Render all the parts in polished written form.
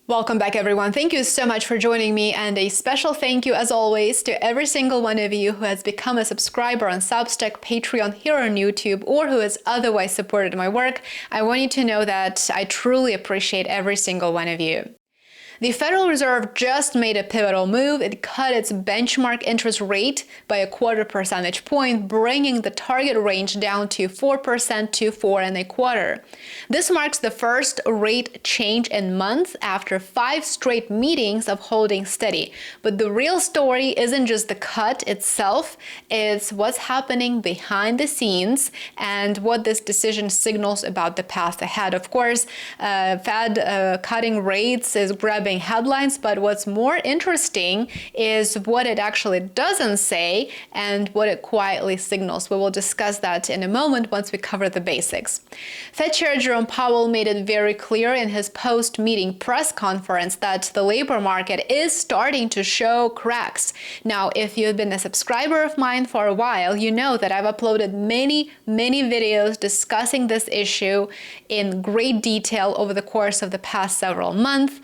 Welcome back, everyone. Thank you so much for joining me, and a special thank you, as always, to every single one of you who has become a subscriber on Substack, Patreon, here on YouTube, or who has otherwise supported my work. I want you to know that I truly appreciate every single one of you. The Federal Reserve just made a pivotal move. It cut its benchmark interest rate by a quarter percentage point, bringing the target range down to 4% to 4.25%. This marks the first rate change in months after 5 straight meetings of holding steady. But the real story isn't just the cut itself, it's what's happening behind the scenes and what this decision signals about the path ahead. Of course, Fed cutting rates is grabbing headlines, but what's more interesting is what it actually doesn't say and what it quietly signals. We will discuss that in a moment once we cover the basics. Fed Chair Jerome Powell made it very clear in his post-meeting press conference that the labor market is starting to show cracks. Now, if you've been a subscriber of mine for a while, you know that I've uploaded many videos discussing this issue in great detail over the course of the past several months.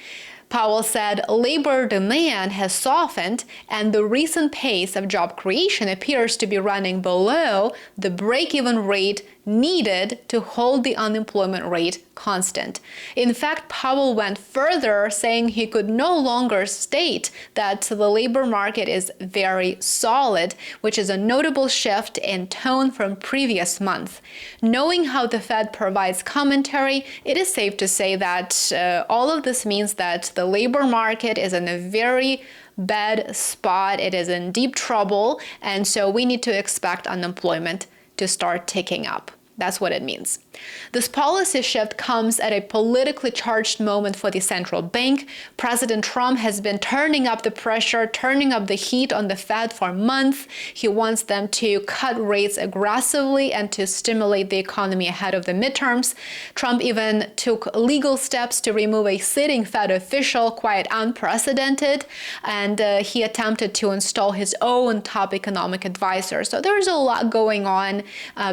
Powell said labor demand has softened and the recent pace of job creation appears to be running below the break-even rate needed to hold the unemployment rate constant. In fact, Powell went further, saying he could no longer state that the labor market is very solid, which is a notable shift in tone from previous month. Knowing how the Fed provides commentary, it is safe to say that all of this means that the labor market is in a very bad spot. It is in deep trouble, and so we need to expect unemployment to start ticking up. That's what it means. This policy shift comes at a politically charged moment for the central bank. President Trump has been turning up the pressure, turning up the heat on the Fed for months. He wants them to cut rates aggressively and to stimulate the economy ahead of the midterms. Trump even took legal steps to remove a sitting Fed official, quite unprecedented, and he attempted to install his own top economic advisor. So there's a lot going on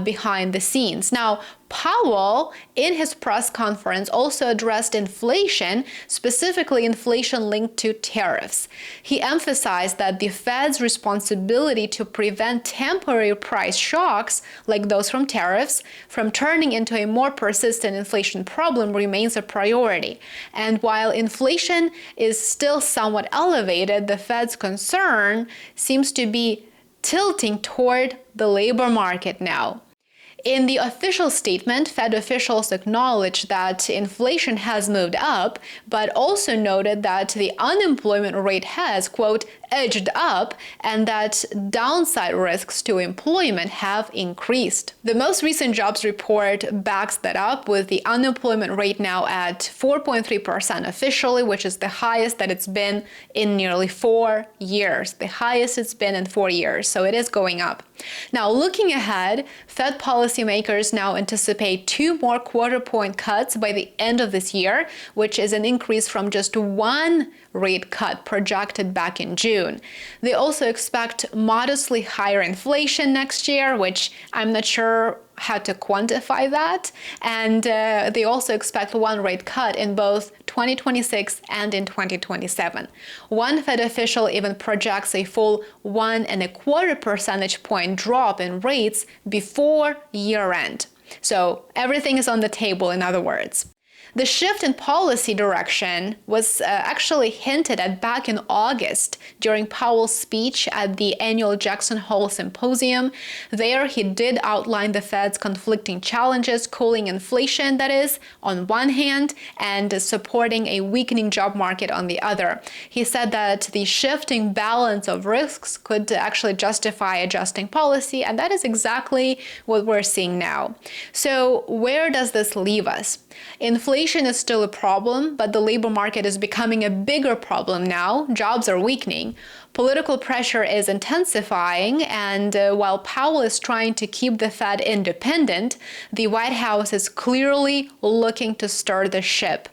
behind the scenes. Now, Powell, in his press conference, also addressed inflation, specifically inflation linked to tariffs. He emphasized that the Fed's responsibility to prevent temporary price shocks, like those from tariffs, from turning into a more persistent inflation problem remains a priority. And while inflation is still somewhat elevated, the Fed's concern seems to be tilting toward the labor market now. In the official statement, Fed officials acknowledged that inflation has moved up, but also noted that the unemployment rate has, quote, edged up, and that downside risks to employment have increased. The most recent jobs report backs that up, with the unemployment rate now at 4.3% officially, which is the highest that it's been in nearly 4 years, the highest it's been in 4 years, so it is going up. Now, looking ahead, Fed policymakers now anticipate 2 more quarter-point cuts by the end of this year, which is an increase from just 1 rate cut projected back in June. They also expect modestly higher inflation next year, which I'm not sure how to quantify that. And they also expect 1 rate cut in both 2026 and in 2027. One Fed official even projects a full 1.25 percentage point drop in rates before year end. So everything is on the table, in other words. The shift in policy direction was actually hinted at back in August during Powell's speech at the annual Jackson Hole Symposium. There, he did outline the Fed's conflicting challenges, cooling inflation, that is, on one hand, and supporting a weakening job market on the other. He said that the shifting balance of risks could actually justify adjusting policy, and that is exactly what we're seeing now. So where does this leave us? Inflation is still a problem, but the labor market is becoming a bigger problem now. Jobs are weakening. Political pressure is intensifying, and while Powell is trying to keep the Fed independent, the White House is clearly looking to stir the ship.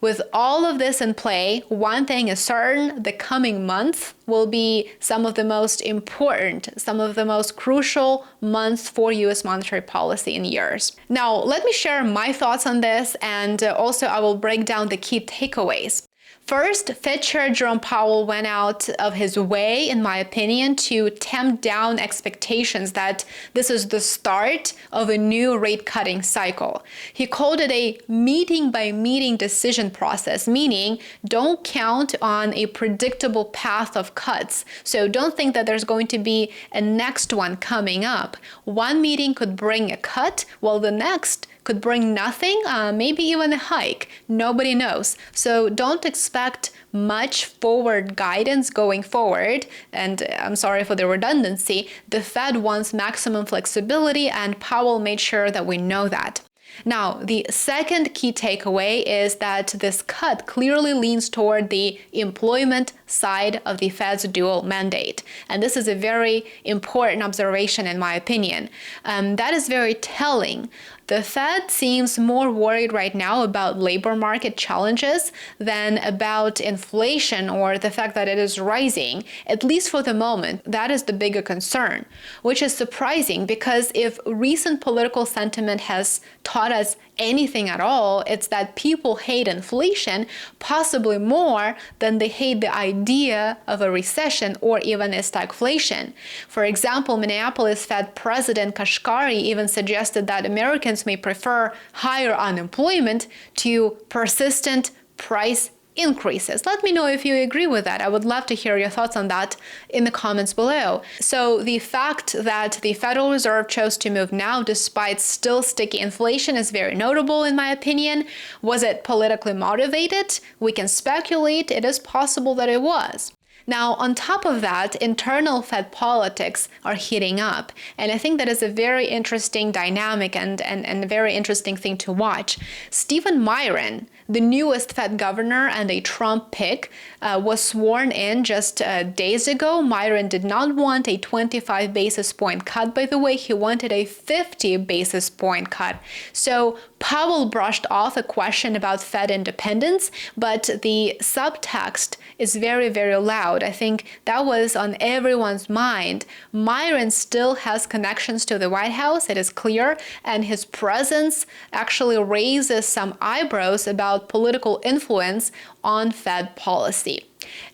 With all of this in play, one thing is certain: the coming months will be some of the most important, some of the most crucial months for U.S. monetary policy in years. Now, let me share my thoughts on this, and also I will break down the key takeaways. First, Fed Chair Jerome Powell went out of his way, in my opinion, to tamp down expectations that this is the start of a new rate-cutting cycle. He called it a meeting-by-meeting decision process, meaning don't count on a predictable path of cuts. So don't think that there's going to be a next one coming up. One meeting could bring a cut, while the next could bring nothing, maybe even a hike. Nobody knows. So don't expect much forward guidance going forward. And I'm sorry for the redundancy. The Fed wants maximum flexibility, and Powell made sure that we know that. Now, the second key takeaway is that this cut clearly leans toward the employment side of the Fed's dual mandate. And this is a very important observation, in my opinion. That is very telling. The Fed seems more worried right now about labor market challenges than about inflation or the fact that it is rising, at least for the moment. That is the bigger concern, which is surprising because if recent political sentiment has taught us anything at all, it's that people hate inflation possibly more than they hate the idea of a recession or even a stagflation. For example, Minneapolis Fed President Kashkari even suggested that Americans may prefer higher unemployment to persistent price increases. Let me know if you agree with that. I would love to hear your thoughts on that in the comments below. So the fact that the Federal Reserve chose to move now despite still sticky inflation is very notable in my opinion. Was it politically motivated? We can speculate. It is possible that it was. Now, on top of that, internal Fed politics are heating up. And I think that is a very interesting dynamic and a very interesting thing to watch. Stephen Miran, the newest Fed governor and a Trump pick, was sworn in just days ago. Miran did not want a 25 basis point cut, by the way. He wanted a 50 basis point cut. So Powell brushed off a question about Fed independence, but the subtext is very, very loud. I think that was on everyone's mind. Miran still has connections to the White House, it is clear, and his presence actually raises some eyebrows about political influence on Fed policy.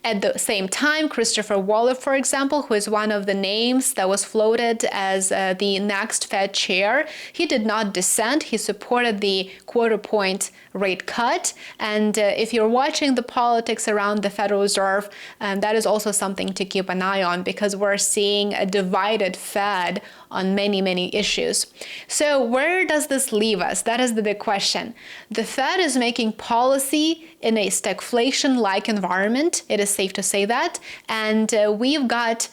At the same time, Christopher Waller, for example, who is one of the names that was floated as the next Fed chair, he did not dissent. He supported the quarter-point rate cut. And if you're watching the politics around the Federal Reserve, that is also something to keep an eye on because we're seeing a divided Fed on many, many issues. So where does this leave us? That is the big question. The Fed is making policy in a stagflation-like environment. It is safe to say that. And we've got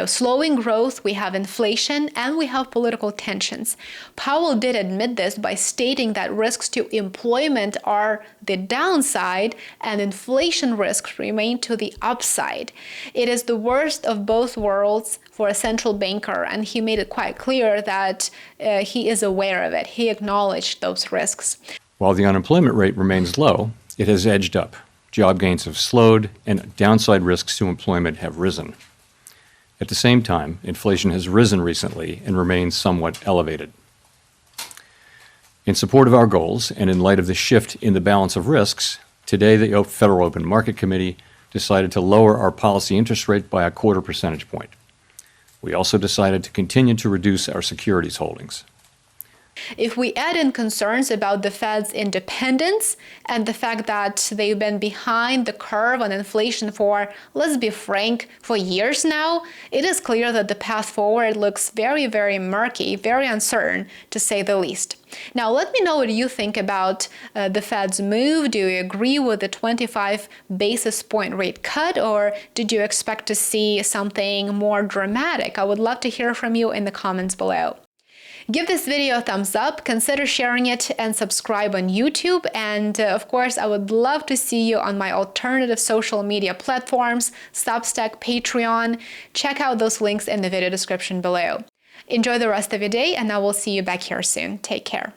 slowing growth, we have inflation, and we have political tensions. Powell did admit this by stating that risks to employment are the downside and inflation risks remain to the upside. It is the worst of both worlds for a central banker, and he made it quite clear that he is aware of it. He acknowledged those risks. While the unemployment rate remains low, it has edged up. Job gains have slowed, and downside risks to employment have risen. At the same time, inflation has risen recently and remains somewhat elevated. In support of our goals and in light of the shift in the balance of risks, today the Federal Open Market Committee decided to lower our policy interest rate by a 0.25 percentage point. We also decided to continue to reduce our securities holdings. If we add in concerns about the Fed's independence and the fact that they've been behind the curve on inflation for, let's be frank, for years now, it is clear that the path forward looks very, very murky, very uncertain, to say the least. Now, let me know what you think about the Fed's move. Do you agree with the 25 basis point rate cut, or did you expect to see something more dramatic? I would love to hear from you in the comments below. Give this video a thumbs up, consider sharing it, and subscribe on YouTube. And of course, I would love to see you on my alternative social media platforms, Substack, Patreon. Check out those links in the video description below. Enjoy the rest of your day, and I will see you back here soon. Take care.